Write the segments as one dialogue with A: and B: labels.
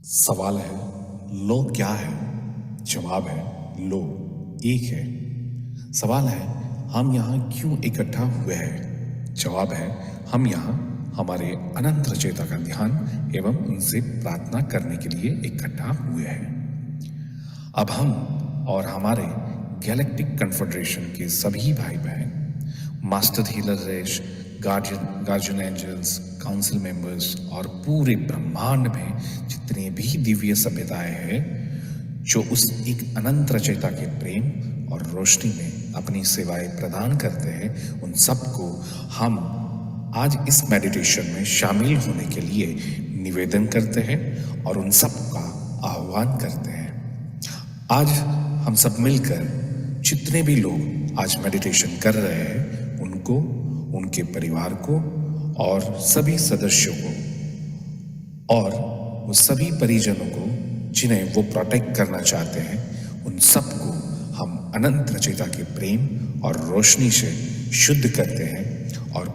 A: सवाल है, लो क्या है? जवाब है, लो एक है। सवाल है, हम यहाँ क्यों इकट्ठा हुए हैं? जवाब है, हम यहाँ हमारे अनंत रचयिता का ध्यान एवं उनसे प्रार्थना करने के लिए इकट्ठा हुए हैं। अब हम और हमारे गैलेक्टिक कन्फेडरेशन के सभी भाई बहन, मास्टर हीलर रेश, गार्जियन एंजल्स, काउंसिल मेंबर्स और पूरे ब्रह्मांड में जितने भी दिव्य सभ्यताएं हैं जो उस एक अनंत रचयिता के प्रेम और रोशनी में अपनी सेवाएं प्रदान करते हैं, उन सबको हम आज इस मेडिटेशन में शामिल होने के लिए निवेदन करते हैं और उन सबका आह्वान करते हैं। आज हम सब मिलकर जितने भी लोग आज मेडिटेशन कर रहे हैं उनको, उनके परिवार को और सभी सदस्यों को और वो सभी परिजनों को जिन्हें वो प्रोटेक्ट करना चाहते हैं, उन सबको हम अनंत रचयिता के प्रेम और रोशनी से शुद्ध करते हैं और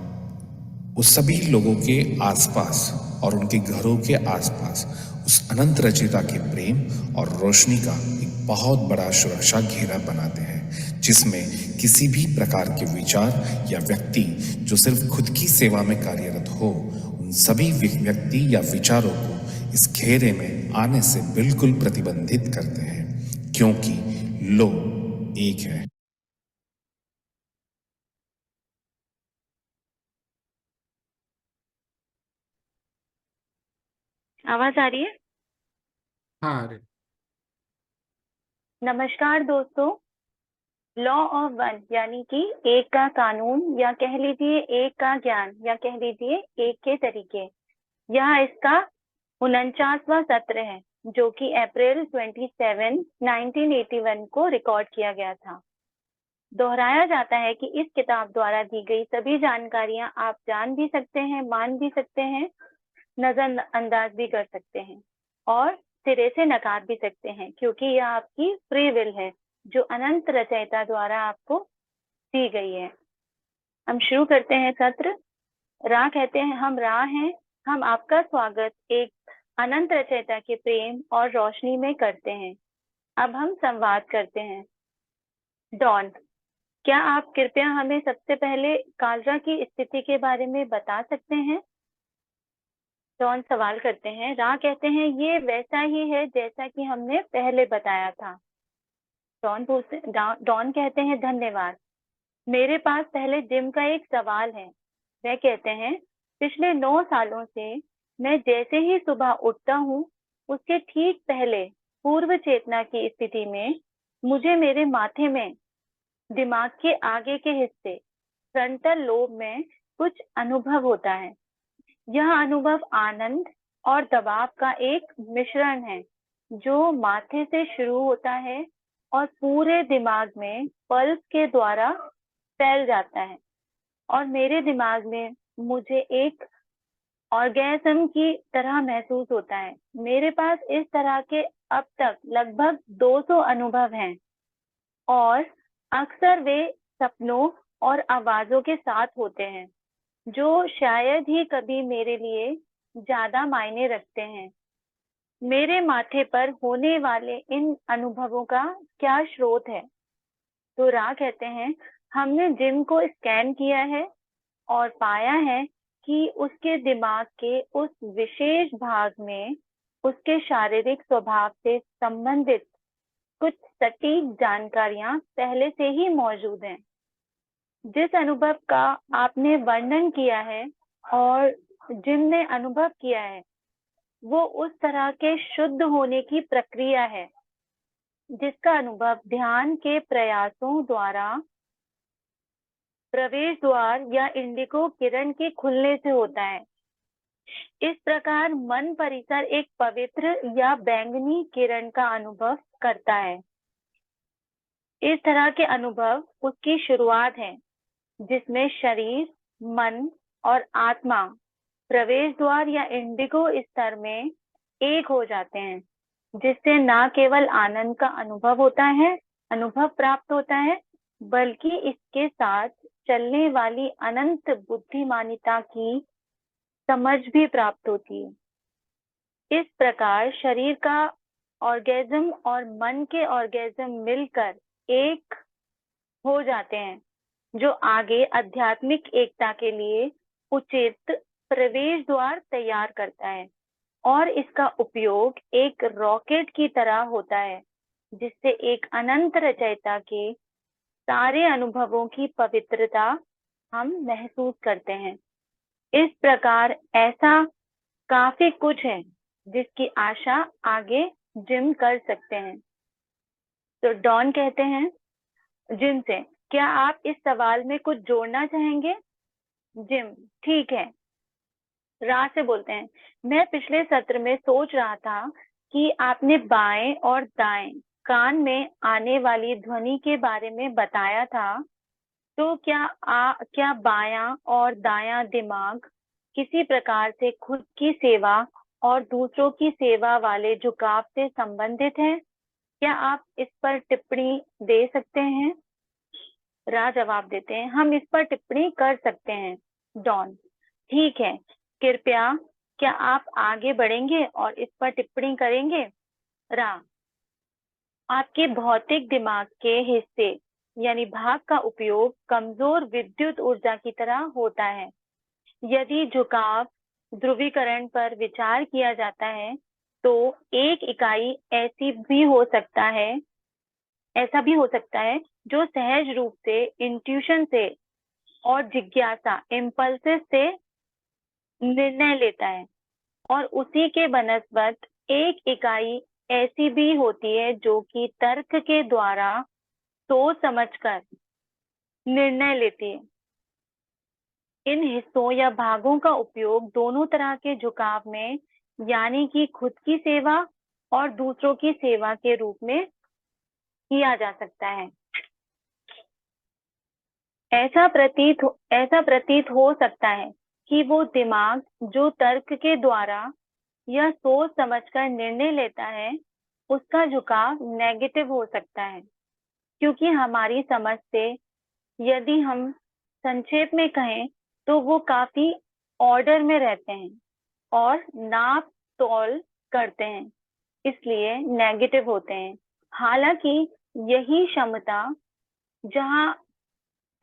A: उस सभी लोगों के आसपास और उनके घरों के आसपास उस अनंत रचयिता के प्रेम और रोशनी का एक बहुत बड़ा सुरक्षा घेरा बनाते हैं, जिसमें किसी भी प्रकार के विचार या व्यक्ति जो सिर्फ खुद की सेवा में कार्यरत हो, उन सभी व्यक्ति या विचारों को इस घेरे में आने से बिल्कुल प्रतिबंधित करते हैं, क्योंकि लो एक है।
B: आवाज आ रही है?
C: हाँ अरे
B: नमस्कार दोस्तों। लॉ ऑफ वन यानी कि एक का कानून या कह लीजिए एक का ज्ञान या कह लीजिए एक के तरीके, यह इसका 49वां सत्र है जो कि अप्रैल 27, 1981 को रिकॉर्ड किया गया था। दोहराया जाता है कि इस किताब द्वारा दी गई सभी जानकारियां आप जान भी सकते हैं, मान भी सकते हैं, नजरअंदाज भी कर सकते हैं और सिरे से नकार भी सकते हैं, क्योंकि यह आपकी फ्री विल है जो अनंत रचयिता द्वारा आपको दी गई है। हम शुरू करते हैं सत्र। रा कहते हैं, हम रा हैं, हम आपका स्वागत एक अनंत रचयिता के प्रेम और रोशनी में करते हैं। अब हम संवाद करते हैं। डॉन, क्या आप कृपया हमें सबसे पहले कालरा की स्थिति के बारे में बता सकते हैं? डॉन सवाल करते हैं। रा कहते हैं, ये वैसा ही है जैसा कि हमने पहले बताया था। डॉन कहते हैं, धन्यवाद। मेरे पास पहले जिम का एक सवाल है। वह कहते हैं, पिछले 9 सालों से मैं जैसे ही सुबह उठता हूँ उसके ठीक पहले पूर्व चेतना की स्थिति में मुझे मेरे माथे में दिमाग के आगे के हिस्से फ्रंटल लोब में कुछ अनुभव होता है। यह अनुभव आनंद और दबाव का एक मिश्रण है जो माथे से शुरू होता है और पूरे दिमाग में पल्स के द्वारा फैल जाता है और मेरे दिमाग में मुझे एक ऑर्गेज्म की तरह महसूस होता है। मेरे पास इस तरह के अब तक लगभग 200 अनुभव हैं और अक्सर वे सपनों और आवाजों के साथ होते हैं जो शायद ही कभी मेरे लिए ज्यादा मायने रखते हैं। मेरे माथे पर होने वाले इन अनुभवों का क्या स्रोत है? तो रा कहते हैं, हमने जिम को स्कैन किया है और पाया है कि उसके दिमाग के उस विशेष भाग में उसके शारीरिक स्वभाव से संबंधित कुछ सटीक जानकारियां पहले से ही मौजूद हैं। जिस अनुभव का आपने वर्णन किया है और जिनने अनुभव किया है वो उस तरह के शुद्ध होने की प्रक्रिया है जिसका अनुभव ध्यान के प्रयासों द्वारा प्रवेश द्वार या इंडिगो किरण के खुलने से होता है। इस प्रकार मन परिसर एक पवित्र या बैंगनी किरण का अनुभव करता है। इस तरह के अनुभव उसकी शुरुआत है जिसमें शरीर, मन और आत्मा प्रवेश द्वार या इंडिगो स्तर में एक हो जाते हैं, जिससे न केवल आनंद का अनुभव प्राप्त होता है, बल्कि इसके साथ चलने वाली अनंत बुद्धिमानिता की समझ भी प्राप्त होती है। इस प्रकार शरीर का ऑर्गेज्म और मन के ऑर्गेज्म मिलकर एक हो जाते हैं, जो आगे आध्यात्मिक एकता के लिए उचित प्रवेश द्वार तैयार करता है। और इसका उपयोग एक रॉकेट की तरह होता है, जिससे एक अनंत रचयिता के सारे अनुभवों की पवित्रता हम महसूस करते हैं। इस प्रकार ऐसा काफी कुछ है जिसकी आशा आगे जिम कर सकते हैं। तो डॉन कहते हैं जिम से, क्या आप इस सवाल में कुछ जोड़ना चाहेंगे? जिम, ठीक है। रा से बोलते हैं, मैं पिछले सत्र में सोच रहा था कि आपने बाएं और दाएं कान में आने वाली ध्वनि के बारे में बताया था, तो क्या बायां और दायां दिमाग किसी प्रकार से खुद की सेवा और दूसरों की सेवा वाले झुकाव से संबंधित है? क्या आप इस पर टिप्पणी दे सकते हैं? रा जवाब देते हैं, हम इस पर टिप्पणी कर सकते हैं। डॉन, ठीक है, कृपया क्या आप आगे बढ़ेंगे और इस पर टिप्पणी करेंगे? रा, आपके भौतिक दिमाग के हिस्से यानी भाग का उपयोग कमजोर विद्युत ऊर्जा की तरह होता है। यदि झुकाव ध्रुवीकरण पर विचार किया जाता है, तो एक इकाई ऐसा भी हो सकता है जो सहज रूप से इंट्यूशन से और जिज्ञासा इम्पल्सिस से निर्णय लेता है, और उसी के बनस्पत एक इकाई ऐसी भी होती है जो कि तर्क के द्वारा सोच समझकर निर्णय लेती है। इन हिस्सों या भागों का उपयोग दोनों तरह के झुकाव में यानी कि खुद की सेवा और दूसरों की सेवा के रूप में किया जा सकता है। ऐसा प्रतीत हो सकता है कि वो दिमाग जो तर्क के द्वारा यह सोच समझकर निर्णय लेता है, उसका झुकाव नेगेटिव हो सकता है, क्योंकि हमारी समझ से यदि हम संक्षेप में कहें तो वो काफी ऑर्डर में रहते हैं और नाप तोल करते हैं, इसलिए नेगेटिव होते हैं। हालांकि यही क्षमता जहां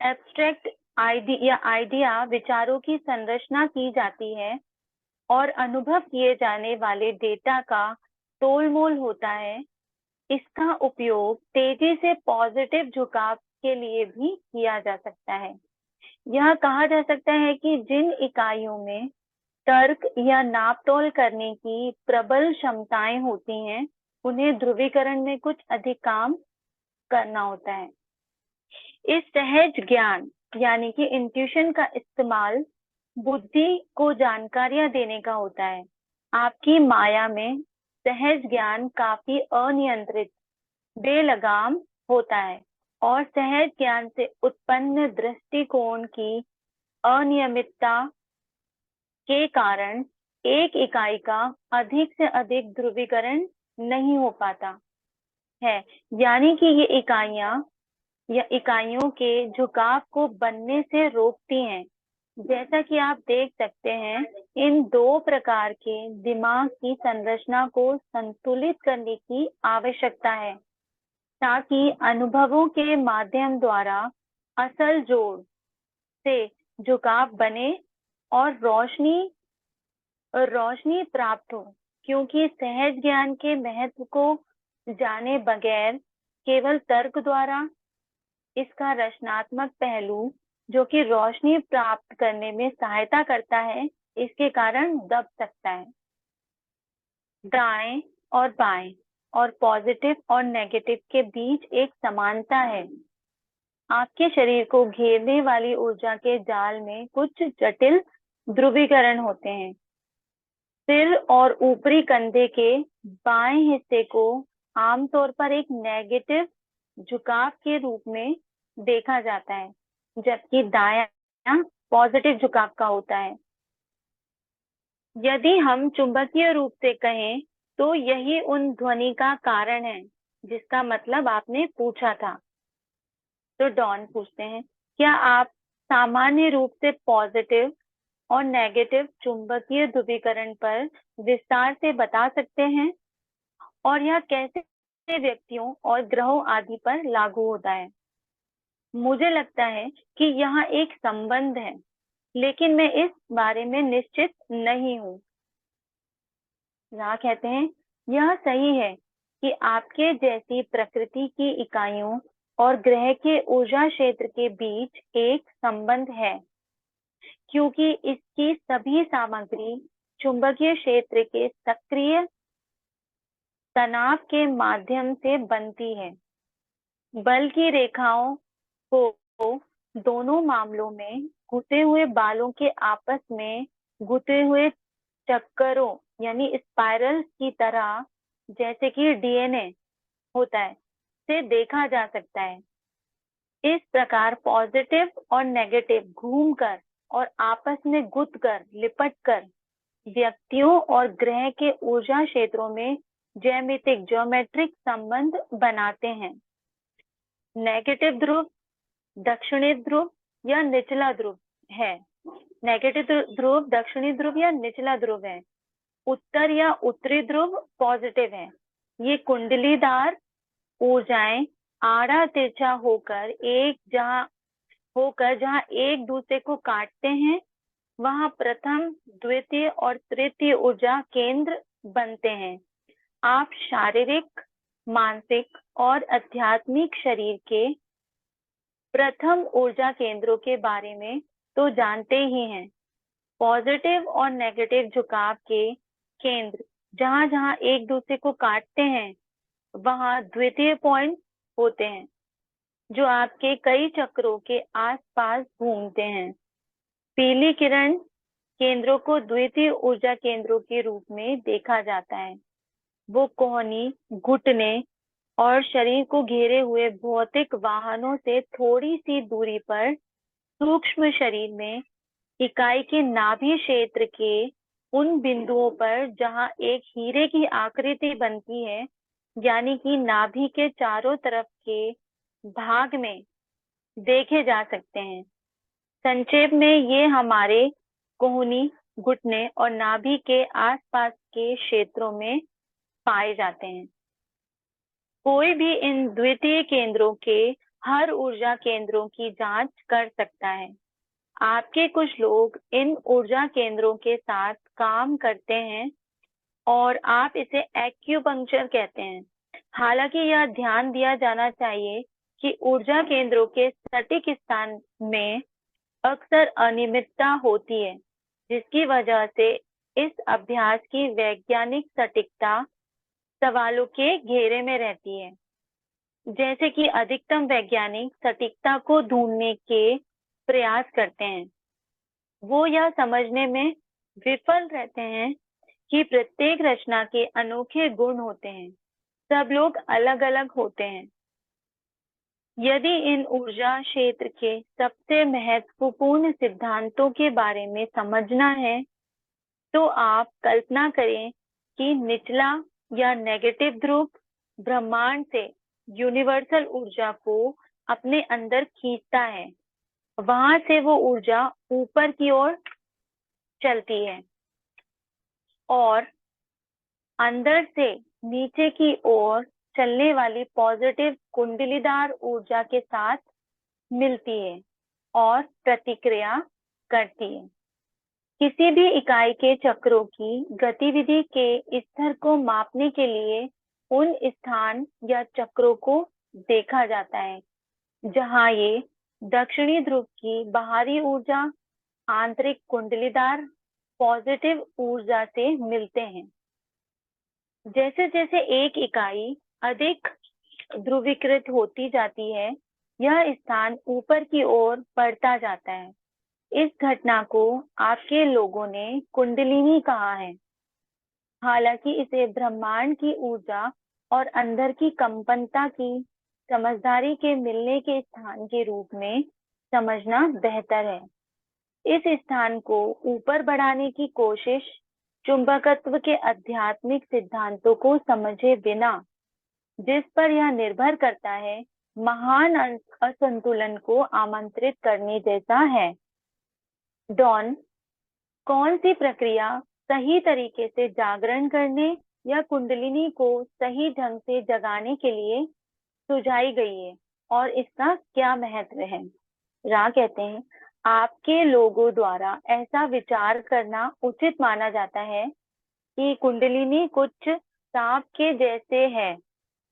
B: एब्स्ट्रैक्ट आइडिया विचारों की संरचना की जाती है और अनुभव किए जाने वाले डेटा का तोलमोल होता है, इसका उपयोग तेजी से पॉजिटिव झुकाव के लिए भी किया जा सकता है। यह कहा जा सकता है कि जिन इकाइयों में तर्क या नापतोल करने की प्रबल क्षमताएं होती हैं, उन्हें ध्रुवीकरण में कुछ अधिक काम करना होता है। इस सहज ज्ञान यानी कि इंट्यूशन का इस्तेमाल बुद्धि को जानकारियां देने का होता है। आपकी माया में सहज ज्ञान काफी अनियंत्रित, बेलगाम होता है, और सहज ज्ञान से उत्पन्न दृष्टिकोण की अनियमितता के कारण एक इकाई का अधिक से अधिक ध्रुवीकरण नहीं हो पाता है, यानी कि ये इकाइयों के झुकाव को बनने से रोकती हैं। जैसा कि आप देख सकते हैं, इन दो प्रकार के दिमाग की संरचना को संतुलित करने की आवश्यकता है, ताकि अनुभवों के माध्यम द्वारा असल जोड़ से झुकाव बने और रोशनी प्राप्त हो। क्योंकि सहज ज्ञान के महत्व को जाने बगैर केवल तर्क द्वारा इसका रचनात्मक पहलू, जो कि रोशनी प्राप्त करने में सहायता करता है, इसके कारण दब सकता है। दाएं और बाएं और पॉजिटिव और नेगेटिव के बीच एक समानता है। आपके शरीर को घेरने वाली ऊर्जा के जाल में कुछ जटिल ध्रुवीकरण होते हैं। सिर और ऊपरी कंधे के बाएं हिस्से को आमतौर पर एक नेगेटिव झुकाव के रूप में देखा जाता है, जबकि दायां पॉजिटिव झुकाव का होता है। यदि हम चुंबकीय रूप से कहें तो यही उन ध्वनि का कारण है जिसका मतलब आपने पूछा था। तो डॉन पूछते हैं, क्या आप सामान्य रूप से पॉजिटिव और नेगेटिव चुंबकीय ध्रुवीकरण पर विस्तार से बता सकते हैं, और यह कैसे व्यक्तियों और ग्रहों आदि पर लागू होता है? मुझे लगता है कि यहाँ एक संबंध है, लेकिन मैं इस बारे में निश्चित नहीं हूँ। यहाँ कहते हैं, यह सही है कि आपके जैसी प्रकृति की इकाइयों और ग्रह के ऊर्जा क्षेत्र के बीच एक संबंध है, क्योंकि इसकी सभी सामग्री चुंबकीय क्षेत्र के सक्रिय तनाव के माध्यम से बनती है। बल की रेखाओं को दोनों मामलों में घुसे हुए बालों के आपस में घुसे हुए चक्करों यानी स्पाइरल्स की तरह, जैसे कि डीएनए होता है, से देखा जा सकता है। इस प्रकार पॉजिटिव और नेगेटिव घूमकर और आपस में गुंथकर लिपटकर व्यक्तियों और ग्रह के ऊर्जा क्षेत्रों में ज्योमेट्रिक संबंध बनाते हैं। नेगेटिव ध्रुव दक्षिणी ध्रुव या निचला ध्रुव है। नेगेटिव ध्रुव दक्षिणी ध्रुव या निचला ध्रुव है। उत्तर या उत्तरी ध्रुव पॉजिटिव है। ये कुंडलीदार ऊर्जाएं आड़ा तिरछा होकर जहां एक दूसरे को काटते हैं, वहां प्रथम, द्वितीय और तृतीय ऊर्जा केंद्र बनते हैं। आप शारीरिक, मानसिक और आध्यात्मिक शरीर के प्रथम ऊर्जा केंद्रों के बारे में तो जानते ही हैं। पॉजिटिव और नेगेटिव झुकाव के केंद्र जहां जहां एक दूसरे को काटते हैं, वहां द्वितीय पॉइंट होते हैं, जो आपके कई चक्रों के आसपास घूमते हैं। पीली किरण केंद्रों को द्वितीय ऊर्जा केंद्रों के रूप में देखा जाता है। वो कोहनी, घुटने और शरीर को घेरे हुए भौतिक वाहनों से थोड़ी सी दूरी पर सूक्ष्म शरीर में इकाई के नाभि क्षेत्र के उन बिंदुओं पर जहां एक हीरे की आकृति बनती है, यानी कि नाभि के चारों तरफ के भाग में देखे जा सकते हैं। संक्षेप में ये हमारे कोहनी, घुटने और नाभि के आसपास के क्षेत्रों में पाए जाते हैं। कोई भी इन द्वितीय केंद्रों के हर ऊर्जा केंद्रों की जांच कर सकता है। आपके कुछ लोग इन ऊर्जा केंद्रों के साथ काम करते हैं और आप इसे एक्यूपंक्चर कहते हैं। हालांकि यह ध्यान दिया जाना चाहिए कि ऊर्जा केंद्रों के सटीक स्थान में अक्सर अनियमितता होती है, जिसकी वजह से इस अभ्यास की वैज्ञानिक सटीकता सवालों के घेरे में रहती है। जैसे कि अधिकतम वैज्ञानिक सटीकता को ढूंढने के प्रयास करते हैं, वो यह समझने में विफल रहते हैं कि प्रत्येक रचना के अनोखे गुण होते हैं। सब लोग अलग अलग होते हैं। यदि इन ऊर्जा क्षेत्र के सबसे महत्वपूर्ण सिद्धांतों के बारे में समझना है, तो आप कल्पना करें कि निचला या नेगेटिव ध्रुव ब्रह्मांड से यूनिवर्सल ऊर्जा को अपने अंदर खींचता है। वहां से वो ऊर्जा ऊपर की ओर चलती है और अंदर से नीचे की ओर चलने वाली पॉजिटिव कुंडलीदार ऊर्जा के साथ मिलती है और प्रतिक्रिया करती है। किसी भी इकाई के चक्रों की गतिविधि के स्तर को मापने के लिए उन स्थान या चक्रों को देखा जाता है जहां ये दक्षिणी ध्रुव की बाहरी ऊर्जा आंतरिक कुंडलीदार पॉजिटिव ऊर्जा से मिलते हैं। जैसे जैसे एक इकाई अधिक ध्रुवीकृत होती जाती है, यह स्थान ऊपर की ओर बढ़ता जाता है। इस घटना को आपके लोगों ने कुंडलिनी कहा है। हालांकि इसे ब्रह्मांड की ऊर्जा और अंदर की कंपनता की समझदारी के मिलने के स्थान के रूप में समझना बेहतर है। इस स्थान को ऊपर बढ़ाने की कोशिश चुंबकत्व के आध्यात्मिक सिद्धांतों को समझे बिना, जिस पर यह निर्भर करता है, महान असंतुलन को आमंत्रित करने जैसा है। डॉन कौन सी प्रक्रिया सही तरीके से जागरण करने या कुंडलिनी को सही ढंग से जगाने के लिए सुझाई गई है और इसका क्या महत्व है। रा कहते हैं, आपके लोगों द्वारा ऐसा विचार करना उचित माना जाता है कि कुंडलिनी कुछ सांप के जैसे है,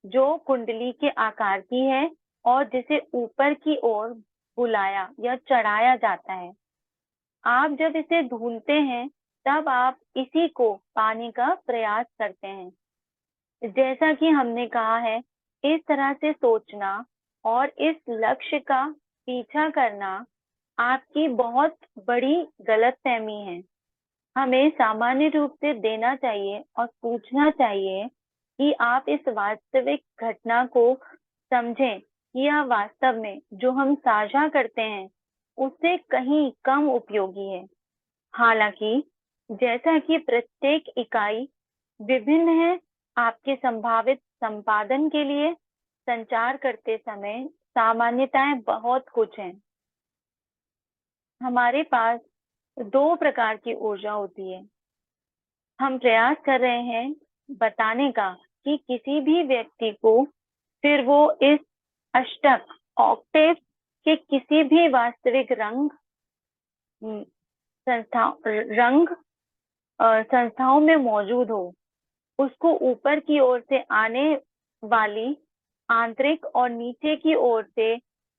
B: जो कुंडली के आकार की है और जिसे ऊपर की ओर बुलाया या चढ़ाया जाता है। आप जब इसे ढूंढते हैं तब आप इसी को पाने का प्रयास करते हैं। जैसा कि हमने कहा है, इस तरह से सोचना और इस लक्ष्य का पीछा करना आपकी बहुत बड़ी गलतफहमी है। हमें सामान्य रूप से देना चाहिए और पूछना चाहिए कि आप इस वास्तविक घटना को समझें कि यह वास्तव में जो हम साझा करते हैं उससे कहीं कम उपयोगी है। हालांकि जैसा कि प्रत्येक इकाई विभिन्न है, आपके संभावित संपादन के लिए संचार करते समय सामान्यताएं बहुत कुछ हैं। हमारे पास दो प्रकार की ऊर्जा होती है। हम प्रयास कर रहे हैं बताने का कि किसी भी व्यक्ति को, फिर वो इस अष्टक ऑक्टेव के किसी भी वास्तविक संस्थाओं में मौजूद हो, उसको ऊपर की ओर से आने वाली आंतरिक और नीचे की ओर से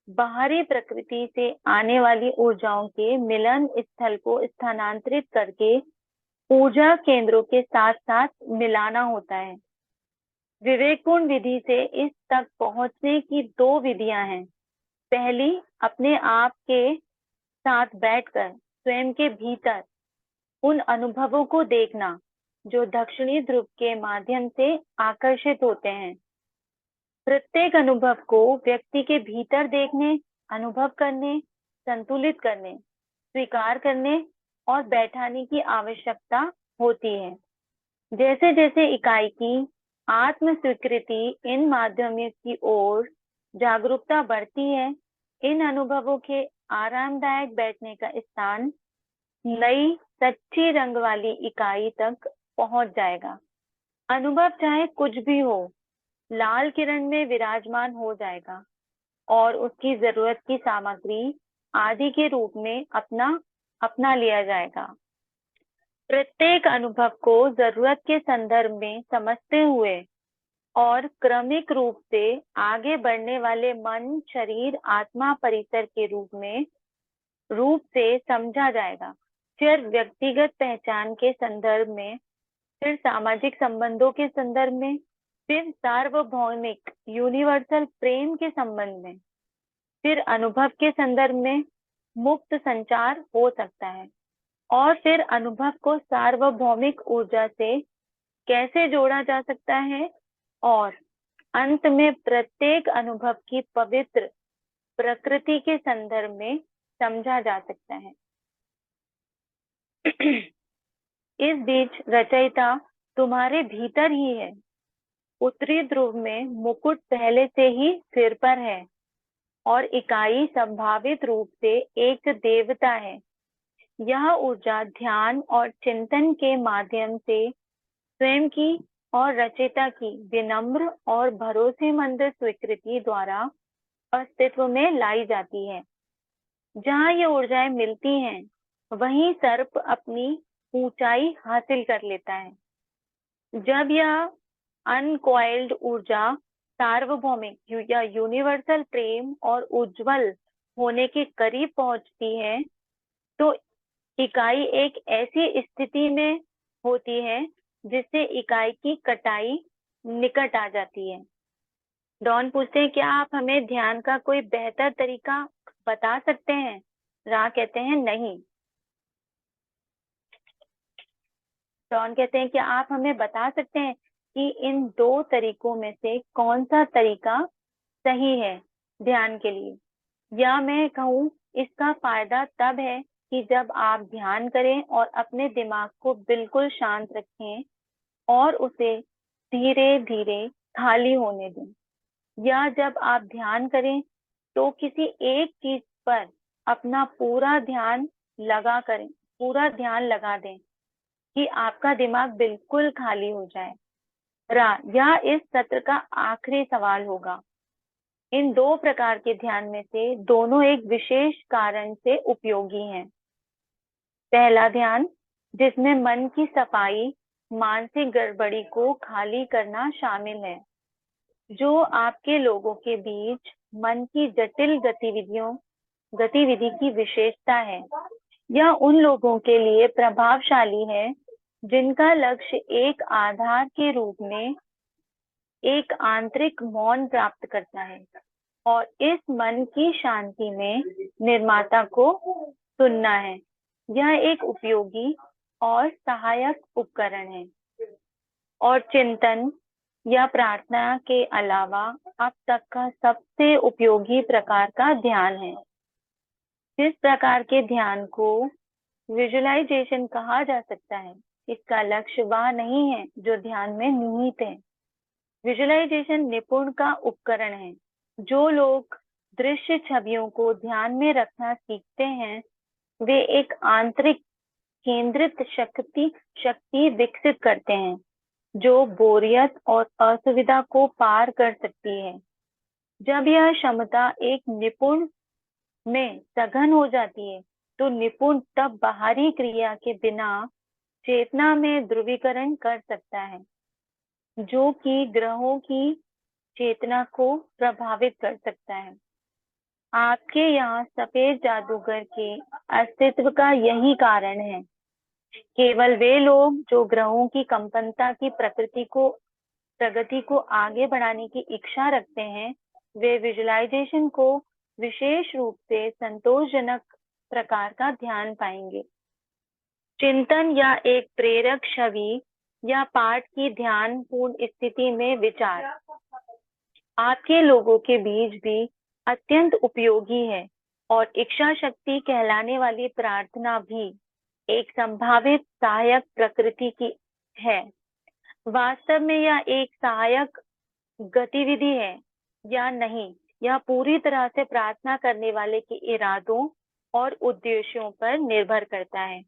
B: बाहरी प्रकृति से आने वाली ऊर्जाओं के मिलन स्थल को स्थानांतरित करके ऊर्जा केंद्रों के साथ साथ मिलाना होता है। विवेकपूर्ण विधि से इस तक पहुंचने की दो विधियां हैं। पहली, अपने आप के साथ बैठकर स्वयं के भीतर उन अनुभवों को देखना जो दक्षिणी ध्रुव के माध्यम से आकर्षित होते हैं। प्रत्येक अनुभव को व्यक्ति के भीतर देखने, अनुभव करने, संतुलित करने, स्वीकार करने और बैठाने की आवश्यकता होती है। जैसे जैसे इकाई की आत्म स्वीकृति इन माध्यमों की ओर जागरूकता बढ़ती है, इन अनुभवों के आरामदायक बैठने का स्थान नई सच्ची रंग वाली इकाई तक पहुंच जाएगा। अनुभव चाहे कुछ भी हो, लाल किरण में विराजमान हो जाएगा और उसकी जरूरत की सामग्री आदि के रूप में अपना लिया जाएगा। प्रत्येक अनुभव को जरूरत के संदर्भ में समझते हुए और क्रमिक रूप से आगे बढ़ने वाले मन, शरीर, आत्मा परिसर के रूप से समझा जाएगा। फिर व्यक्तिगत पहचान के संदर्भ में, फिर सामाजिक संबंधों के संदर्भ में, फिर सार्वभौमिक यूनिवर्सल प्रेम के संबंध में, फिर अनुभव के संदर्भ में मुक्त संचार हो सकता है और फिर अनुभव को सार्वभौमिक ऊर्जा से कैसे जोड़ा जा सकता है और अंत में प्रत्येक अनुभव की पवित्र प्रकृति के संदर्भ में समझा जा सकता है। इस बीच रचयिता तुम्हारे भीतर ही है। उत्तरी ध्रुव में मुकुट पहले से ही सिर पर है और इकाई संभावित रूप से एक देवता है। यह ऊर्जा ध्यान और चिंतन के माध्यम से स्वयं की और रचयिता की विनम्र और भरोसेमंद स्वीकृति द्वारा अस्तित्व में लाई जाती है। जहाँ ये ऊर्जाएं मिलती हैं, वहीं सर्प अपनी ऊंचाई हासिल कर लेता है। जब यह अनकॉइल्ड ऊर्जा सार्वभौमिक या यूनिवर्सल प्रेम और उज्जवल होने के करीब पहुंचती है, तो इकाई एक ऐसी स्थिति में होती है जिससे इकाई की कटाई निकट आ जाती है। डॉन पूछते हैं, क्या आप हमें ध्यान का कोई बेहतर तरीका बता सकते हैं? रा कहते हैं नहीं। डॉन कहते हैं, क्या आप हमें बता सकते हैं कि इन दो तरीकों में से कौन सा तरीका सही है ध्यान के लिए? या मैं कहूँ, इसका फायदा तब है कि जब आप ध्यान करें और अपने दिमाग को बिल्कुल शांत रखें और उसे धीरे धीरे खाली होने दें। या जब आप ध्यान करें तो किसी एक चीज पर अपना पूरा ध्यान लगा करें पूरा ध्यान लगा दें कि आपका दिमाग बिल्कुल खाली हो जाए। यह इस सत्र का आखिरी सवाल होगा। इन 2 प्रकार के ध्यान में से दोनों एक विशेष कारण से उपयोगी हैं। पहला ध्यान, जिसमें मन की सफाई, मानसिक गड़बड़ी को खाली करना शामिल है, जो आपके लोगों के बीच मन की जटिल गतिविधि की विशेषता है। यह उन लोगों के लिए प्रभावशाली है जिनका लक्ष्य एक आधार के रूप में एक आंतरिक मौन प्राप्त करता है और इस मन की शांति में निर्माता को सुनना है। यह एक उपयोगी और सहायक उपकरण है और चिंतन या प्रार्थना के अलावा अब तक का सबसे उपयोगी प्रकार का ध्यान है। जिस प्रकार के ध्यान को विजुअलाइजेशन कहा जा सकता है, इसका लक्ष्य वह नहीं है जो ध्यान में निहित है। विजुअलाइजेशन निपुण का उपकरण है। जो लोग दृश्य छवियों को ध्यान में रखना सीखते हैं, वे एक आंतरिक केंद्रित शक्ति विकसित करते हैं जो बोरियत और असुविधा को पार कर सकती है। जब यह क्षमता एक निपुण में सघन हो जाती है, तो निपुण तब बाहरी क्रिया के बिना चेतना में ध्रुवीकरण कर सकता है, जो कि ग्रहों की चेतना को प्रभावित कर सकता है। आपके यहाँ सफेद जादूगर के अस्तित्व का यही कारण है। केवल वे लोग जो ग्रहों की कंपनता की प्रगति को आगे बढ़ाने की इच्छा रखते हैं, वे विजुअलाइजेशन को विशेष रूप से संतोषजनक प्रकार का ध्यान पाएंगे। चिंतन या एक प्रेरक छवि या पाठ की ध्यानपूर्ण स्थिति में विचार आपके लोगों के बीच भी अत्यंत उपयोगी है और इच्छा शक्ति कहलाने वाली प्रार्थना भी एक संभावित सहायक प्रकृति की है। वास्तव में यह एक सहायक गतिविधि है या नहीं, यह पूरी तरह से प्रार्थना करने वाले के इरादों और उद्देश्यों पर निर्भर करता है।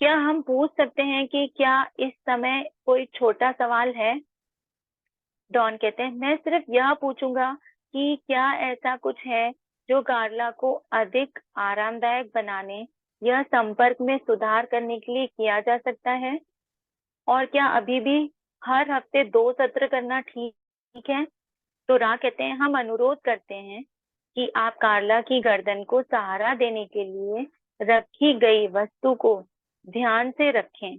B: क्या हम पूछ सकते हैं कि क्या इस समय कोई छोटा सवाल है? डॉन कहते हैं, मैं सिर्फ यह पूछूंगा कि क्या ऐसा कुछ है जो कार्ला को अधिक आरामदायक बनाने या संपर्क में सुधार करने के लिए किया जा सकता है? और क्या अभी भी हर हफ्ते 2 सत्र करना ठीक है? तो रा कहते हैं, हम अनुरोध करते हैं कि आप कार्ला की गर्दन को सहारा देने के लिए रखी गई वस्तु को ध्यान से रखें,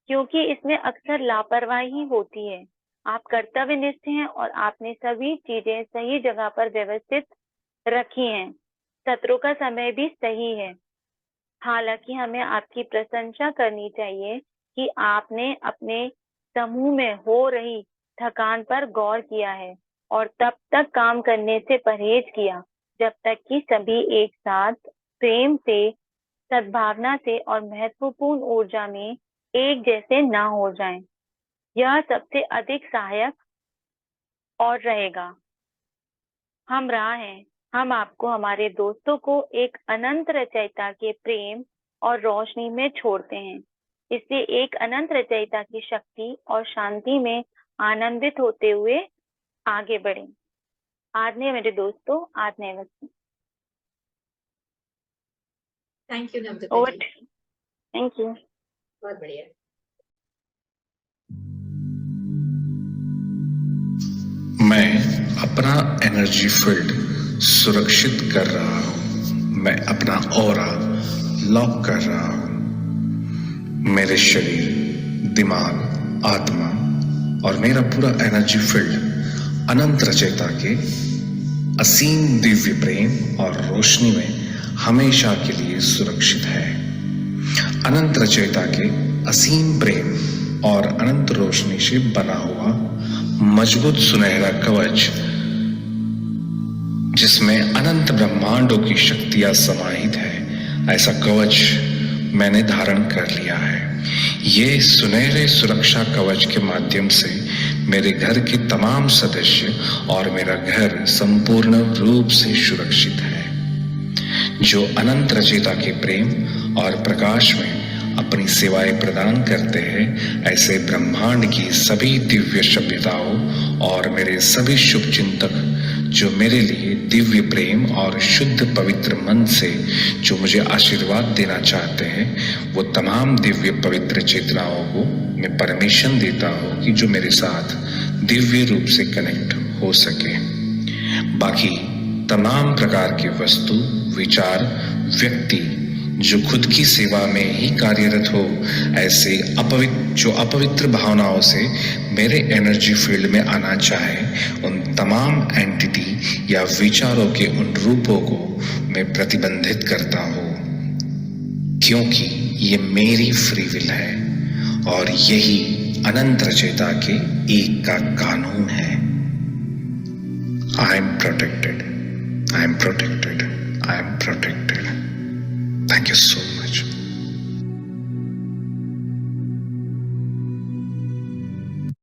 B: क्योंकि इसमें अक्सर लापरवाही होती है। आप कर्तव्यनिष्ठ हैं और आपने सभी चीजें सही जगह पर व्यवस्थित रखी हैं। सत्रों का समय भी सही है। हालांकि हमें आपकी प्रशंसा करनी चाहिए कि आपने अपने समूह में हो रही थकान पर गौर किया है और तब तक काम करने से परहेज किया जब तक कि सभी एक साथ प्रेम से, सद्भावना से और महत्वपूर्ण ऊर्जा में एक जैसे ना हो जाएं। यह सबसे अधिक सहायक और रहेगा। हम राह हैं। हम आपको, हमारे दोस्तों को एक अनंत रचयिता के प्रेम और रोशनी में छोड़ते हैं। इसलिए एक अनंत रचयिता की शक्ति और शांति में आनंदित होते हुए आगे बढ़ें। आदरणीय मेरे दोस्तों, आदरणीय वस्तु।
D: Thank you Namrata ji.
B: Thank you.
D: बहुत बढ़िया।
A: मैं अपना एनर्जी फील्ड सुरक्षित कर रहा हूं। मैं अपना ऑरा लॉक कर रहा हूं। मेरे शरीर, दिमाग, आत्मा और मेरा पूरा एनर्जी फील्ड अनंत रचयिता के असीम दिव्य प्रेम और रोशनी में हमेशा के लिए सुरक्षित है। अनंत रचयिता के असीम प्रेम और अनंत रोशनी से बना हुआ मजबूत सुनहरा कवच, जिसमें अनंत ब्रह्मांडों की शक्तियां समाहित है, ऐसा कवच मैंने धारण कर लिया है। ये सुनहरे सुरक्षा कवच के माध्यम से मेरे घर के तमाम सदस्य और मेरा घर संपूर्ण रूप से सुरक्षित है। जो अनंत रचयिता के प्रेम और प्रकाश में अपनी सेवाएं प्रदान करते हैं, ऐसे ब्रह्मांड की सभी दिव्य सभ्यताओं और मेरे सभी शुभ चिंतक जो मेरे लिए दिव्य प्रेम और शुद्ध पवित्र मन से जो मुझे आशीर्वाद देना चाहते हैं, वो तमाम दिव्य पवित्र चेतनाओं को मैं परमिशन देता हूँ कि जो मेरे साथ दिव्य रूप से कनेक्ट हो सके। बाकी तमाम प्रकार की वस्तु, विचार, व्यक्ति जो खुद की सेवा में ही कार्यरत हो, ऐसे अपवित्र भावनाओं से मेरे एनर्जी फील्ड में आना चाहे, उन तमाम एंटिटी या विचारों के उन रूपों को मैं प्रतिबंधित करता हूँ, क्योंकि ये मेरी फ्री विल है और यही अनंत रचयिता के एक का कानून है। I am protected, I am protected, I am protected. Thank you so much.